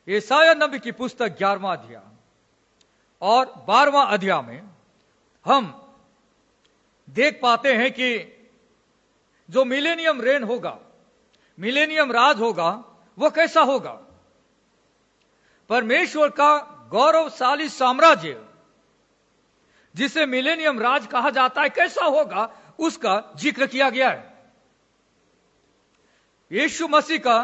यशायाह नबी की पुस्तक 11वां अध्याय और 12वां अध्याय में हम देख पाते हैं कि जो मिलेनियम रेन होगा, मिलेनियम राज होगा, वो कैसा होगा। परमेश्वर का गौरवशाली साम्राज्य जिसे मिलेनियम राज कहा जाता है, कैसा होगा उसका जिक्र किया गया है। यीशु मसीह का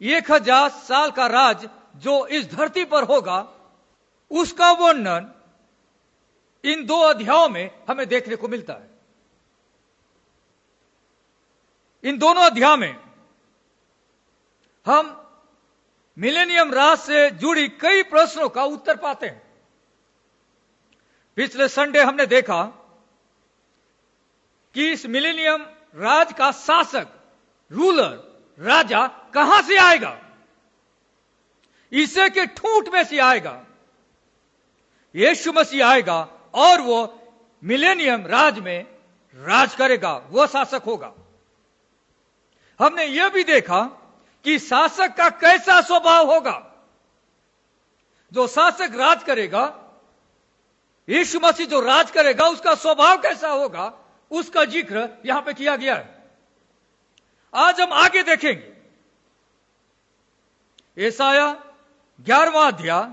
1000 साल का राज जो इस धरती पर होगा, उसका वर्णन इन 2 अध्यायों में हमें देखने को मिलता है। इन दोनों अध्याय में हम मिलेनियम राज से जुड़ी कई प्रश्नों का उत्तर पाते हैं। पिछले संडे हमने देखा कि इस मिलेनियम राज का शासक, रूलर, राजा कहां से आएगा। ईसे के ठूंठ में से आएगा। यीशु मसीह आएगा और वो मिलेनियम राज में राज करेगा, वो शासक होगा। हमने यह भी देखा कि शासक का कैसा स्वभाव होगा। जो शासक राज करेगा, यीशु मसीह जो राज करेगा, उसका स्वभाव कैसा होगा, उसका जिक्र यहां पे किया गया है। आज हम आगे देखेंगे। यशायाह 11वां अध्याय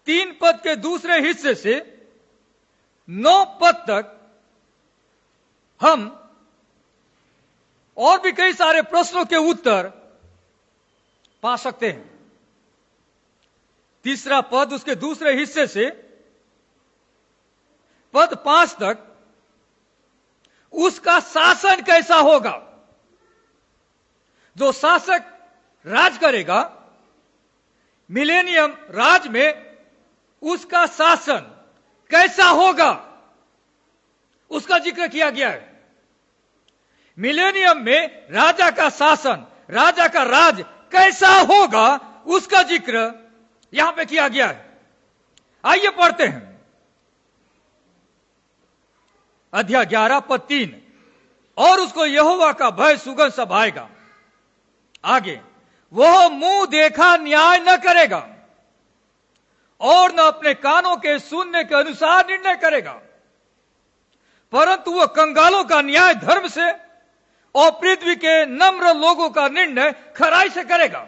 3 पद के दूसरे हिस्से से 9 पद तक हम और भी कई सारे प्रश्नों के उत्तर पा सकते हैं। 3रा पद उसके दूसरे हिस्से से पद 5 तक उसका शासन कैसा होगा। जो शासक राज करेगा मिलेनियम राज में, उसका शासन कैसा होगा, उसका जिक्र किया गया है। मिलेनियम में राजा का शासन, राजा का राज कैसा होगा, उसका जिक्र यहां पे किया गया है। आइए पढ़ते हैं। अध्याय 11 पद 3, और उसको यहोवा का भय सुगंध सा भाएगा। आगे, वह मुंह देखा न्याय न करेगा और न अपने कानों के सुनने के अनुसार निर्णय करेगा, परंतु वह कंगालों का न्याय धर्म से और पृथ्वी के नम्र लोगों का निर्णय खराई से करेगा।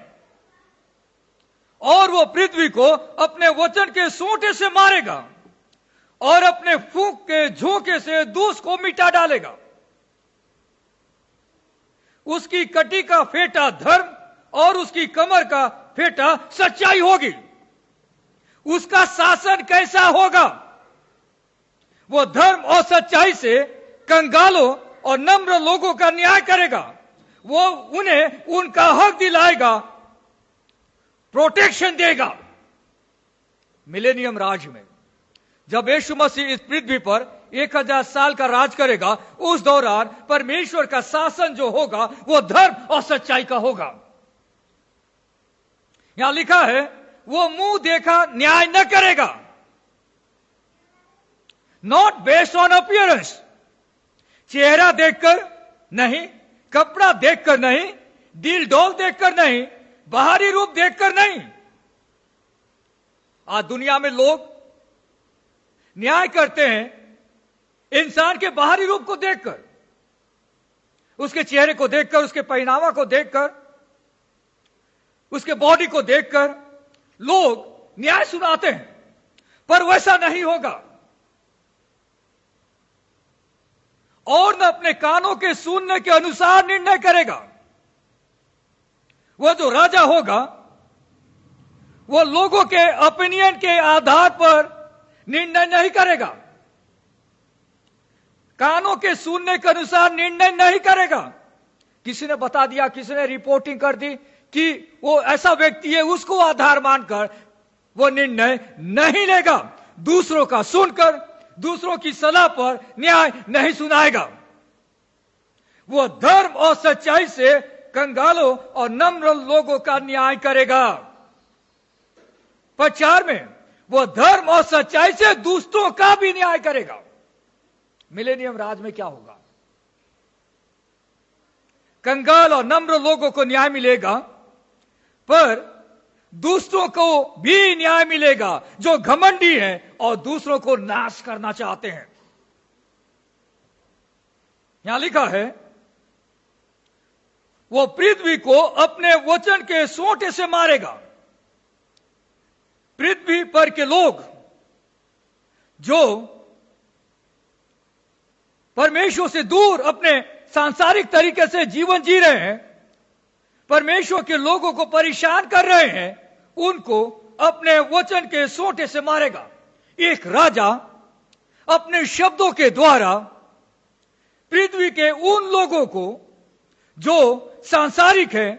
और वो पृथ्वी को अपने वचन के सोंटे से मारेगा और अपने फूंक के झोंके से दूष को मिटा डालेगा। उसकी कटी का फेटा धर्म और उसकी कमर का फेटा सच्चाई होगी। उसका शासन कैसा होगा। वो धर्म और सच्चाई से कंगालों और नम्र लोगों का न्याय करेगा। वो उन्हें उनका हक दिलाएगा, प्रोटेक्शन देगा। मिलेनियम राज में जब यीशु मसीह इस पृथ्वी पर 1000 साल का राज करेगा, उस दौरान परमेश्वर का शासन जो होगा वो धर्म और सच्चाई का होगा। यहां लिखा है, वो मुंह देखा न्याय न करेगा। नॉट बेस्ड ऑन अपीयरेंस, चेहरा देखकर नहीं, कपड़ा देखकर नहीं, दिल डोल देखकर नहीं, बाहरी रूप देखकर नहीं। आज दुनिया में लोग न्याय करते हैं इंसान के बाहरी रूप को देखकर, उसके चेहरे को देखकर, उसके पहनावा को देखकर, उसके बॉडी को देखकर लोग न्याय सुनाते हैं। पर वैसा नहीं होगा। और न अपने कानों के सुनने के अनुसार निर्णय करेगा। वह जो राजा होगा वो लोगों के ओपिनियन के आधार पर निर्णय नहीं करेगा, कानों के सुनने के अनुसार निर्णय नहीं करेगा। किसी ने बता दिया, किसी ने रिपोर्टिंग कर दी कि वो ऐसा व्यक्ति है, उसको आधार मानकर वो निर्णय नहीं लेगा। दूसरों का सुनकर, दूसरों की सलाह पर न्याय नहीं सुनाएगा। वो धर्म और सच्चाई से कंगालों और नम्र लोगों का न्याय करेगा। पद 4 में वो धर्म और सच्चाई से दुष्टों का भी न्याय करेगा। मिलेनियम राज में क्या होगा। कंगाल और नम्र लोगों को न्याय मिलेगा, पर दूसरों को भी न्याय मिलेगा जो घमंडी हैं और दूसरों को नाश करना चाहते हैं। यहां लिखा है, वो पृथ्वी को अपने वचन के सोंटे से मारेगा। पृथ्वी पर के लोग जो परमेश्वर से दूर अपने सांसारिक तरीके से जीवन जी रहे हैं, परमेश्वर के लोगों को परेशान कर रहे हैं, उनको अपने वचन के सोंटे से मारेगा। एक राजा अपने शब्दों के द्वारा पृथ्वी के उन लोगों को जो सांसारिक है,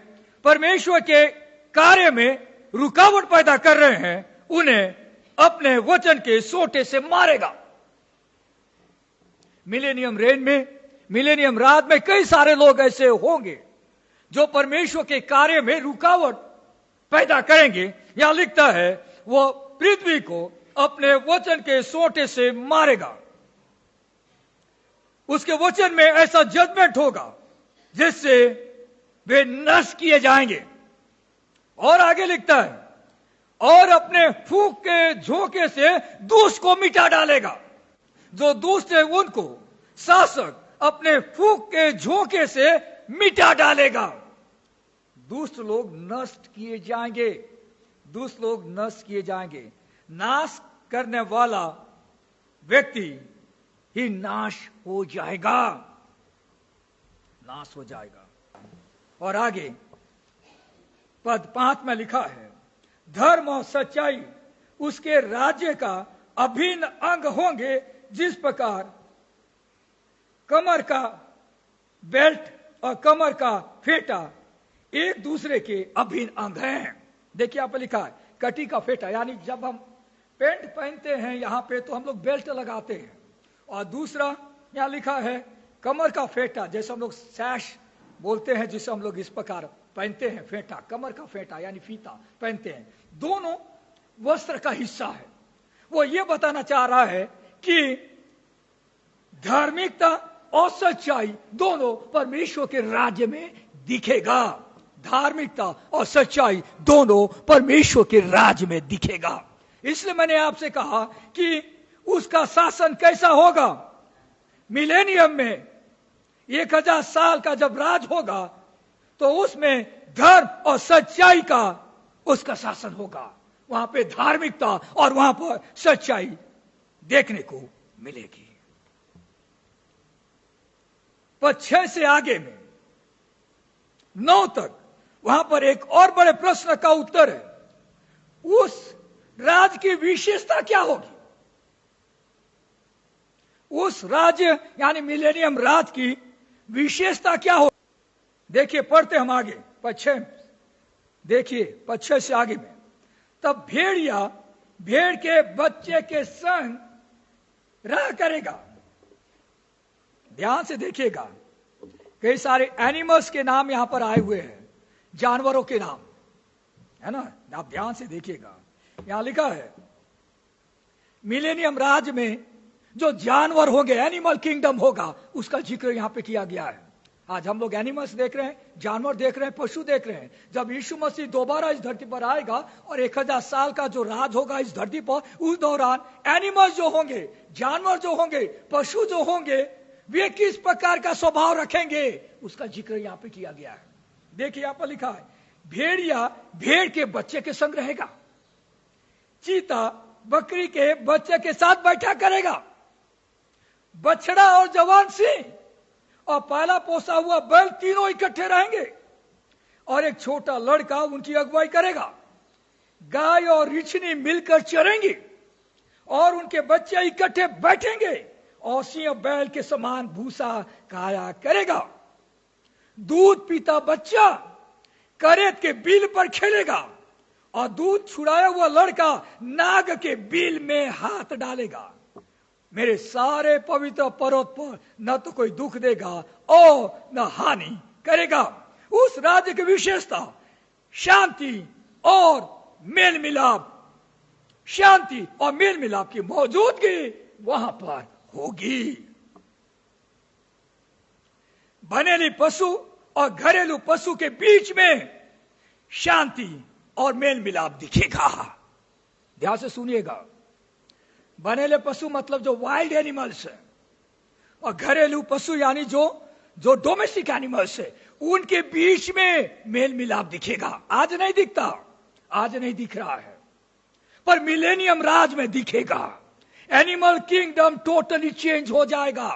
परमेश्वर के कार्य में रुकावट पैदा कर रहे हैं, उन्हें अपने वचन के सोंटे से मारेगा। मिलेनियम रेन में, मिलेनियम राज में कई सारे लोग ऐसे होंगे जो परमेश्वर के कार्य में रुकावट पैदा करेंगे। यहां लिखता है, वो पृथ्वी को अपने वचन के सोंटे से मारेगा। उसके वचन में ऐसा जजमेंट होगा जिससे वे नष्ट किए जाएंगे। और आगे लिखता है, और अपने फूंक के झोंके से दुष्ट को मिटा डालेगा। जो दुष्ट है उनको शासक अपने फूंक के झोंके से मिटा डालेगा। दुष्ट लोग नष्ट किए जाएंगे, दुष्ट लोग नष्ट किए जाएंगे। नाश करने वाला व्यक्ति ही नाश हो जाएगा, नाश हो जाएगा। और आगे पद 5 में लिखा है, धर्म और सच्चाई उसके राज्य का अभिन्न अंग होंगे, जिस प्रकार कमर का बेल्ट और कमर का फेटा एक दूसरे के अभिन्न अंग हैं। देखिए यहाँ पर लिखा है कटी का फेटा, यानी जब हम पैंट पहनते हैं यहां पे तो हम लोग बेल्ट लगाते हैं, और दूसरा यहाँ लिखा है कमर का फेटा, जैसे हम लोग सैश बोलते हैं, जिसे हम लोग इस प्रकार पहनते हैं, फेटा, कमर का फेटा यानी फीता पहनते हैं। दोनों वस्त्र का हिस्सा है। वो ये बताना चाह रहा है कि धार्मिकता और सच्चाई दोनों परमेश्वर के राज्य में दिखेगा। धार्मिकता और सच्चाई दोनों परमेश्वर के राज्य में दिखेगा। इसलिए मैंने आपसे कहा कि उसका शासन कैसा होगा। मिलेनियम में 1000 साल का जब राज होगा तो उसमें धर्म और सच्चाई का उसका शासन होगा। वहां पे धार्मिकता और वहां पर सच्चाई देखने को मिलेगी। पर 6 से आगे में 9 तक वहां पर एक और बड़े प्रश्न का उत्तर है। उस राज की विशेषता क्या होगी। उस राज्य यानी मिलेनियम राज की विशेषता क्या हो। देखिए पढ़ते हम आगे 5 देखिए 5 से आगे में, तब भेड़िया भेड़ के बच्चे के संग रहा करेगा। ध्यान से देखिएगा, कई सारे एनिमल्स के नाम यहां पर आए हुए हैं, जानवरों के नाम है ना, आप ध्यान से देखिएगा। यहां लिखा है मिलेनियम राज में जो जानवर होंगे, एनिमल किंगडम होगा, उसका जिक्र यहां पे किया गया है। आज हम लोग एनिमल्स देख रहे हैं, जानवर देख रहे हैं, पशु देख रहे हैं। जब यीशु मसीह दोबारा इस धरती पर आएगा और 1000 साल का जो राज होगा इस धरती पर, उस दौरान एनिमल्स जो होंगे, जानवर जो होंगे, पशु जो होंगे, वे किस प्रकार का स्वभाव रखेंगे, उसका जिक्र यहां पे किया गया है। देखिए यहां पर लिखा है भेड़िया भेड़ के बच्चे के संग रहेगा, चीता बकरी के बच्चे के साथ बैठा करेगा, बछड़ा और जवान सिंह और पहला पोसा हुआ बैल तीनों इकट्ठे रहेंगे, और एक छोटा लड़का उनकी अगुवाई करेगा। गाय और रिछनी मिलकर चरेंगी और उनके बच्चे इकट्ठे बैठेंगे, और सिंह बैल के समान भूसा खाया करेगा। दूध पीता बच्चा करेत के बिल पर खेलेगा, और दूध छुड़ाया हुआ लड़का नाग के बिल में हाथ डालेगा। मेरे सारे पवित्र पर्वत पर न तो कोई दुख देगा और न हानि करेगा। उस राज्य की विशेषता शांति और मेल मिलाप, शांति और मेल मिलाप की मौजूदगी वहां पर होगी। बनेली पशु और घरेलू पशु के बीच में शांति और मेल मिलाप दिखेगा। ध्यान से सुनिएगा, बनेले पशु मतलब जो वाइल्ड एनिमल्स है, और घरेलू पशु यानी जो डोमेस्टिक एनिमल्स है, उनके बीच में मेल मिलाप दिखेगा। आज नहीं दिखता, आज नहीं दिख रहा है, पर मिलेनियम राज में दिखेगा। एनिमल किंगडम टोटली चेंज हो जाएगा।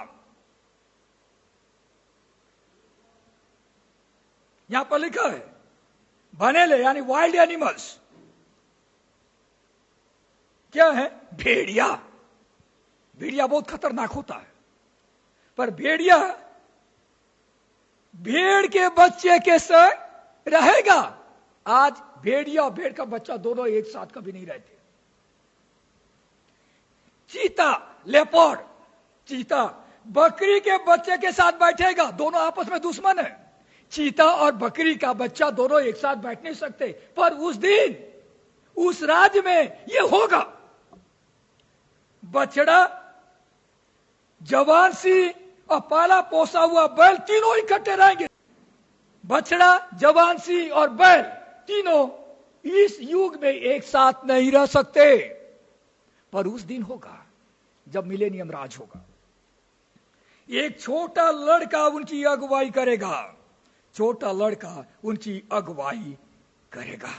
यहां पर लिखा है बनेले यानी वाइल्ड एनिमल्स क्या है? भेड़िया। भेड़िया बहुत खतरनाक होता है, पर भेड़िया भेड़ के बच्चे के संग रहेगा। आज भेड़िया और भेड़ का बच्चा दोनों एक साथ कभी नहीं रहते। चीता, लेपर्ड, चीता बकरी के बच्चे के साथ बैठेगा, दोनों आपस में दुश्मन है। चीता और बकरी का बच्चा दोनों एक साथ बैठ नहीं सकते, पर उस दिन उस राज्य में यह होगा। बछड़ा, जवान सी और पाला पोसा हुआ बैल तीनों इकट्ठे रहेंगे। बछड़ा, जवान सी और बैल तीनों इस युग में एक साथ नहीं रह सकते, पर उस दिन होगा जब मिलेनियम राज होगा। एक छोटा लड़का उनकी अगुवाई करेगा, छोटा लड़का उनकी अगुवाई करेगा।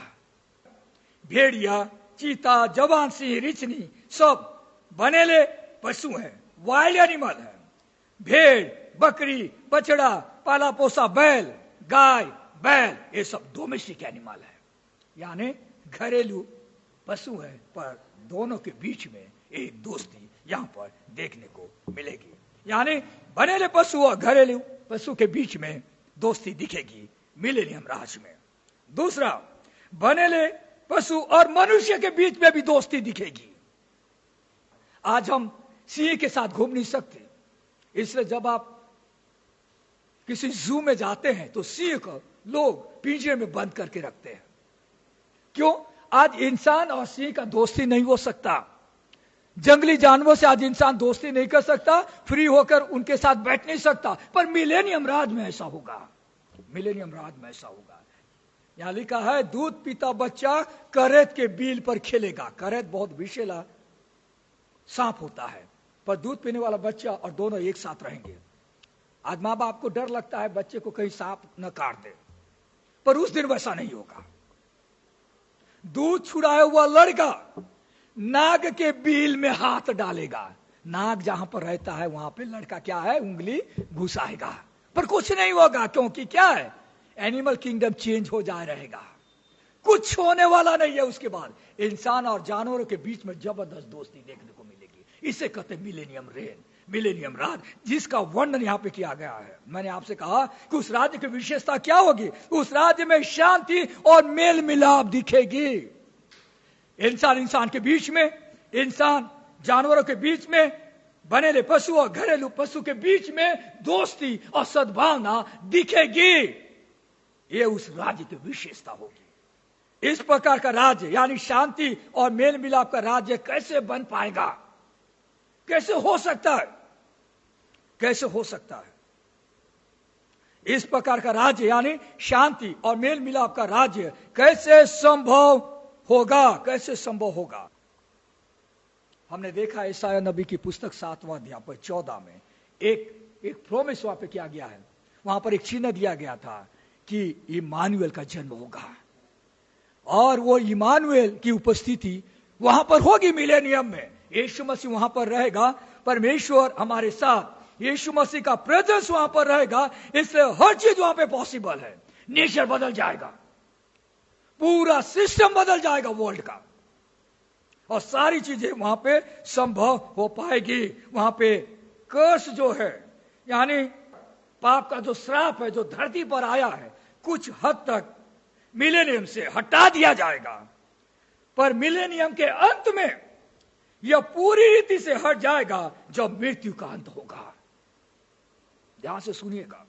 भेड़िया, चीता, जवान सिंह, रिचनी सब बनेले पशु हैं, वाइल्ड एनिमल है। भेड़, बकरी, बछड़ा, पाला पोसा बैल, गाय, बैल, ये सब डोमेस्टिक एनिमल है, यानी घरेलू पशु है, पर दोनों के बीच में एक दोस्ती यहां पर देखने को मिलेगी। यानी बनेले पशु और घरेलू पशु के बीच में दोस्ती दिखेगी मिलेनियम राज में। दूसरा, बनेले पशु और मनुष्य के बीच में भी दोस्ती दिखेगी। आज हम सिंह के साथ घूम नहीं सकते, इसलिए जब आप किसी जू में जाते हैं तो सिंह को लोग पिंजरे में बंद करके रखते हैं। क्यों? आज इंसान और सिंह का दोस्ती नहीं हो सकता। जंगली जानवरों से आज इंसान दोस्ती नहीं कर सकता, फ्री होकर उनके साथ बैठ नहीं सकता, पर मिलेनियम राज में ऐसा होगा। मिलेनियम राज में ऐसा होगा। यहां लिखा है दूध पीता बच्चा करेत के बील पर खेलेगा। करेत बहुत विषैला सांप होता है, पर दूध पीने वाला बच्चा और दोनों एक साथ रहेंगे। आज माँ बाप को डर लगता है बच्चे को कहीं सांप न काट दे, पर उस दिन वैसा नहीं होगा। दूध छुड़ाया हुआ लड़का नाग के बील में हाथ डालेगा। नाग जहां पर रहता है वहां पे लड़का क्या है, उंगली घुसाएगा, पर कुछ नहीं होगा, क्योंकि क्या है, एनिमल किंगडम चेंज हो जा रहेगा, कुछ होने वाला नहीं है। उसके बाद इंसान और जानवरों के बीच में जबरदस्त दोस्ती देखने को मिलेगी। इसे कहते मिलेनियम रेन, मिलेनियम राज, जिसका वर्णन यहां पे किया गया है। मैंने आपसे कहा कि उस राज्य की विशेषता क्या होगी? उस राज्य में शांति और मेल मिलाप दिखेगी। इंसान इंसान के बीच में, इंसान जानवरों के बीच में, बनेले पशु और घरेलू पशु के बीच में दोस्ती और सद्भावना दिखेगी। यह उस राज्य की विशेषता होगी। इस प्रकार का राज्य यानी शांति और मेल मिलाप का राज्य कैसे बन पाएगा? कैसे हो सकता है? कैसे हो सकता है? इस प्रकार का राज्य यानी शांति और मेल मिलाप का राज्य कैसे संभव होगा? कैसे संभव होगा? हमने देखा यशायाह नबी की पुस्तक 7वां अध्याय 14 में एक प्रोमिस वहां पे किया गया है। वहां पर एक चिन्ह दिया गया था कि इमानुएल का जन्म होगा, और वो इमानुएल की उपस्थिति वहां पर होगी मिलेनियम में। यीशु मसीह वहां पर रहेगा, परमेश्वर हमारे साथ, यीशु मसीह का प्रेजेंस वहां पर रहेगा, इसलिए हर चीज वहां पे पॉसिबल है। नेचर बदल जाएगा, पूरा सिस्टम बदल जाएगा वर्ल्ड का, और सारी चीजें वहां पे संभव हो पाएगी। वहां पे कर्स जो है यानी पाप का जो श्राप है जो धरती पर आया है, कुछ हद तक मिलेनियम से हटा दिया जाएगा, पर मिलेनियम के अंत में यह पूरी रीति से हट जाएगा जब मृत्यु का अंत होगा। ध्यान से सुनिएगा,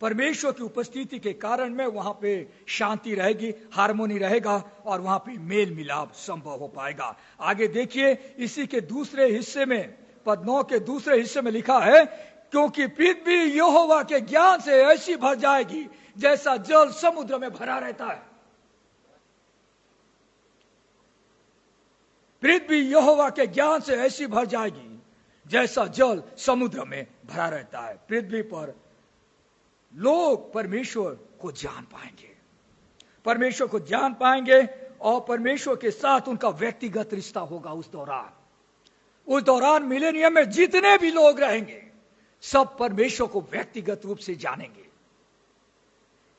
परमेश्वर की उपस्थिति के कारण में वहां पे शांति रहेगी, हार्मोनी रहेगा, और वहां पे मेल मिलाप संभव हो पाएगा। आगे देखिए, इसी के दूसरे हिस्से में, पद 9 के दूसरे हिस्से में लिखा है, क्योंकि पृथ्वी यहोवा के ज्ञान से ऐसी भर जाएगी जैसा जल समुद्र में भरा रहता है। पृथ्वी यहोवा के ज्ञान से ऐसी भर जाएगी जैसा जल समुद्र में भरा रहता है। पृथ्वी पर लोग परमेश्वर को जान पाएंगे, परमेश्वर को जान पाएंगे और परमेश्वर के साथ उनका व्यक्तिगत रिश्ता होगा। उस दौरान मिलेनियम में जितने भी लोग रहेंगे सब परमेश्वर को व्यक्तिगत रूप से जानेंगे।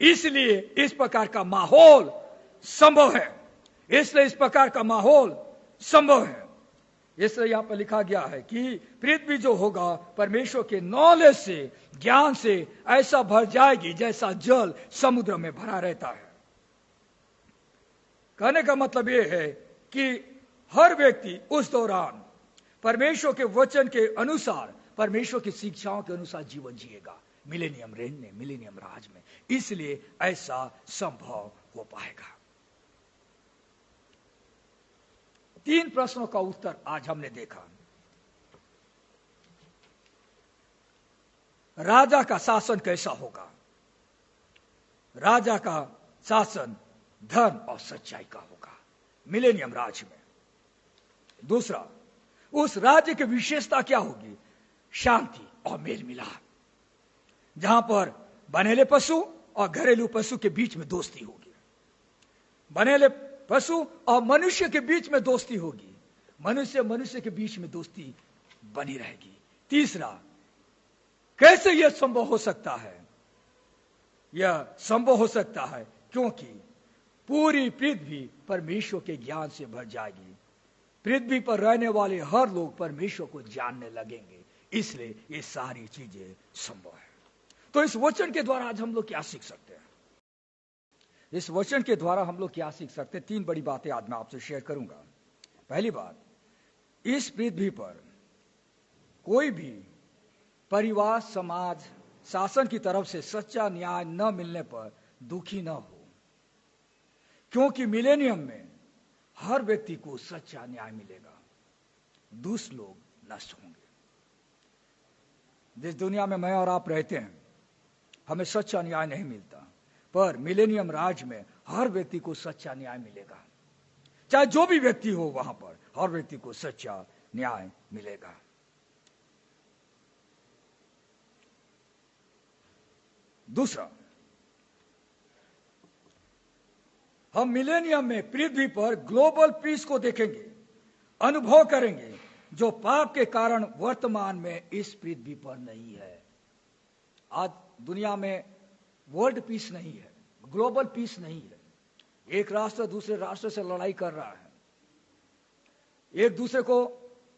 इसलिए इस प्रकार का माहौल संभव है, इसलिए इस प्रकार का माहौल संभव है। इसलिए यहां पर लिखा गया है कि पृथ्वी जो होगा परमेश्वर के नॉलेज से, ज्ञान से ऐसा भर जाएगी जैसा जल समुद्र में भरा रहता है। कहने का मतलब यह है कि हर व्यक्ति उस दौरान परमेश्वर के वचन के अनुसार, परमेश्वर की शिक्षाओं के अनुसार जीवन जिएगा मिलेनियम रेन में, मिलेनियम राज में। इसलिए ऐसा संभव हो पाएगा। 3 प्रश्नों का उत्तर आज हमने देखा। राजा का शासन कैसा होगा? राजा का शासन धर्म और सच्चाई का होगा मिलेनियम राज में। दूसरा, उस राज्य की विशेषता क्या होगी? शांति और मेल मिलाप, जहां पर बनेले पशु और घरेलू पशु के बीच में दोस्ती होगी, बनेले पशु और मनुष्य के बीच में दोस्ती होगी, मनुष्य के बीच में दोस्ती बनी रहेगी। तीसरा, कैसे यह संभव हो सकता है? यह संभव हो सकता है क्योंकि पूरी पृथ्वी परमेश्वर के ज्ञान से भर जाएगी। पृथ्वी पर रहने वाले हर लोग परमेश्वर को जानने लगेंगे, इसलिए ये सारी चीजें संभव है। तो इस वचन के द्वारा आज हम लोग क्या सीख सकते हैं? इस वचन के द्वारा हम लोग क्या सीख सकते हैं? 3 बड़ी बातें आज मैं आपसे शेयर करूंगा। पहली बात, इस पृथ्वी पर कोई भी परिवार, समाज, शासन की तरफ से सच्चा न्याय न मिलने पर दुखी न हो, क्योंकि मिलेनियम में हर व्यक्ति को सच्चा न्याय मिलेगा, दुष्ट लोग नष्ट होंगे। जिस दुनिया में मैं और आप रहते हैं हमें सच्चा न्याय नहीं मिलता, पर मिलेनियम राज में हर व्यक्ति को सच्चा न्याय मिलेगा। चाहे जो भी व्यक्ति हो वहां पर हर व्यक्ति को सच्चा न्याय मिलेगा। दूसरा, हम मिलेनियम में पृथ्वी पर ग्लोबल पीस को देखेंगे, अनुभव करेंगे, जो पाप के कारण वर्तमान में इस पृथ्वी पर नहीं है। आज दुनिया में वर्ल्ड पीस नहीं है, ग्लोबल पीस नहीं है। एक राष्ट्र दूसरे राष्ट्र से लड़ाई कर रहा है, एक दूसरे को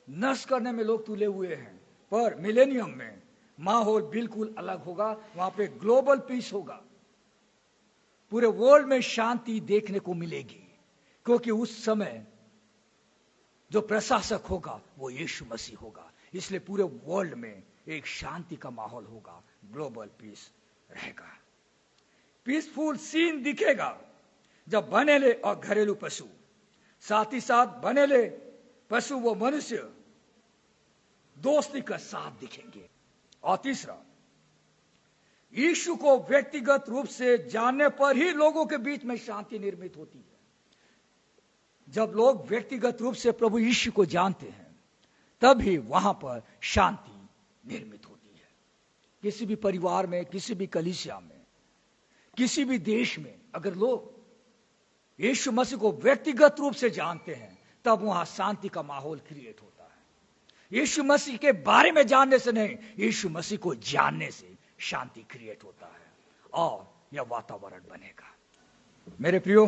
नष्ट करने में लोग तुले हुए हैं। पर मिलेनियम में माहौल बिल्कुल अलग होगा, वहां पे ग्लोबल पीस होगा, पूरे वर्ल्ड में शांति देखने को मिलेगी, क्योंकि उस समय जो प्रशासक होगा वो यीशु मसीह होगा। इसलिए पूरे वर्ल्ड में एक शांति का माहौल होगा, ग्लोबल पीस रहेगा। पीसफुल सीन दिखेगा जब बनेले और घरेलू पशु, साथ ही साथ बनेले पशु व मनुष्य दोस्ती का साथ दिखेंगे। और तीसरा, यीशु को व्यक्तिगत रूप से जानने पर ही लोगों के बीच में शांति निर्मित होती है। जब लोग व्यक्तिगत रूप से प्रभु यीशु को जानते हैं तभी वहां पर शांति निर्मित होती है। किसी भी परिवार में, किसी भी कलीसिया में, किसी भी देश में अगर लोग यीशु मसीह को व्यक्तिगत रूप से जानते हैं तब वहां शांति का माहौल क्रिएट होता है। यीशु मसीह के बारे में जानने से नहीं, यीशु मसीह को जानने से शांति क्रिएट होता है और यह वातावरण बनेगा। मेरे प्रियो,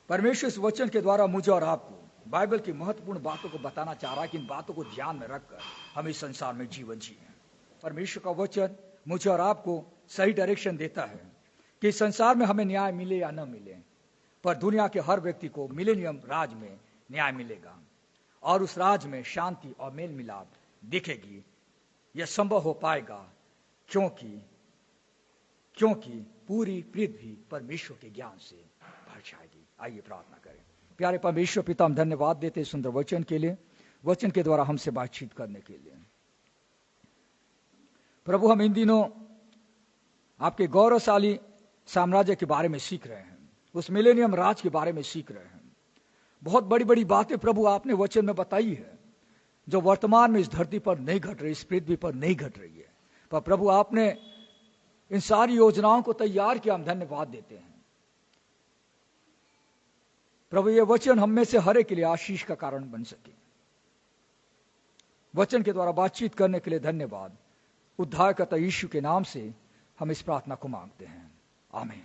परमेश्वर इस वचन के द्वारा मुझे और आपको बाइबल की महत्वपूर्ण बातों को बताना चाह रहा है कि इन बातों को ध्यान में रखकर हम इस संसार में जीवन जिए। परमेश्वर का वचन मुझे और आपको सही डायरेक्शन देता है कि संसार में हमें न्याय मिले या न मिले, पर दुनिया के हर व्यक्ति को मिलेनियम राज में न्याय मिलेगा और उस राज में शांति और मेल मिलाप दिखेगी। यह संभव हो पाएगा क्योंकि पूरी पृथ्वी परमेश्वर के ज्ञान से भर जाएगी। आइए प्रार्थना करें। प्यारे परमेश्वर पिता, हम धन्यवाद देते हैं सुंदर वचन के लिए, वचन के द्वारा हमसे बातचीत करने के लिए। प्रभु, हम इन दिनों आपके गौरवशाली साम्राज्य के बारे में सीख रहे हैं, उस मिलेनियम राज के बारे में सीख रहे हैं। बहुत बड़ी बड़ी बातें प्रभु आपने वचन में बताई है, जो वर्तमान में इस धरती पर नहीं घट रही, इस पृथ्वी पर नहीं घट रही है। पर प्रभु, आपने इन सारी योजनाओं को तैयार किया, हम धन्यवाद देते हैं। प्रभु, ये वचन हम में से हर एक के लिए आशीष का कारण बन सके। वचन के द्वारा बातचीत करने के लिए धन्यवाद। उद्धारकर्ता यीशु के नाम से हम इस प्रार्थना को मांगते हैं, आमीन।